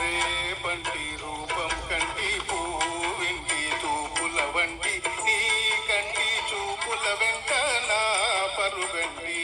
రేపంటి రూపం కంటి పూవింటి తూపుల వంటి నీ కంటి చూపుల వెంట నా పరుగంటి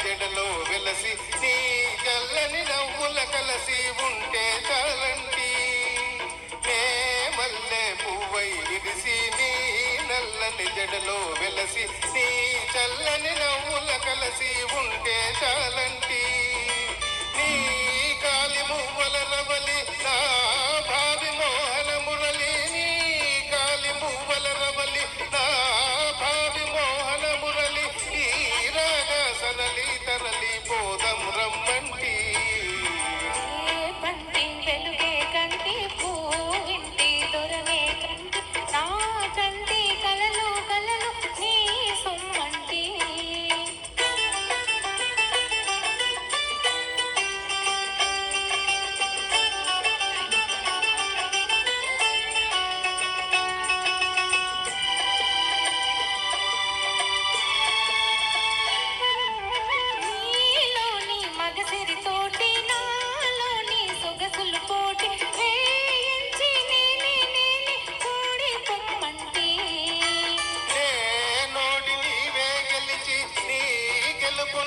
జడలో వెలసి నీ చల్లని నవ్వుల కలసి ఉంటే చాలంటి నే మల్లె పువ్వై విరిసి నీ నల్లని జడలో వెలసి నీ చల్లని నవ్వుల కలసి ఉంటే చాలంటి నీ కాలి మువ్వల రవలి నా భావి మోహన మురళి నీ కాలి మువ్వల రవలి నా భావి మోహన మురళి ఈ రాగ సరళి తరలి పోదం రమ్మంటి పంటి వెలుగే కంటి పూవింటి దొరనే కంటి నా కంటి కలలు కలలు నీ సొమ్మంటి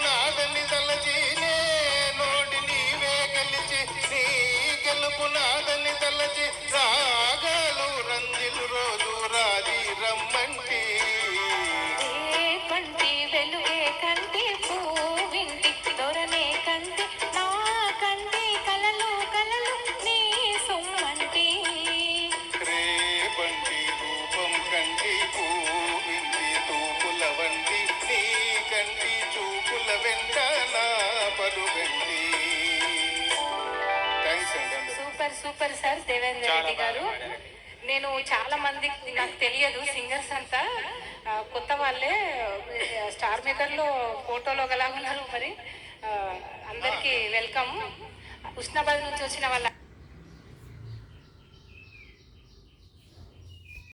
నాదని తలచి నే నోడి నీవే గెలిచి నీ గెలుపు నాదని తలచి రాగాలు రంజిలు రోజు రాజీ రమ్మంటి పంటి వెలుగే కంటి పూవింటి దొరనే కంటి నా కంటి కలలు కలలు నీ సొమ్మంటి రేపంటి రూపం కంటి పూవింటి తూపుల వంటి నీ కంటి చూపుల వెంట నా పరుగంటి. Super super sir Devendra Reddy గారు. నేను చాలా మంది నాకు తెలియదు సింగర్స్ అంతా కొత్త వాళ్ళే స్టార్ మేకర్లో ఫోటోలో గలా ఉన్నారు. మరి అందరికీ వెల్కమ్. హుస్నాబాద్ నుంచి వచ్చిన వాళ్ళ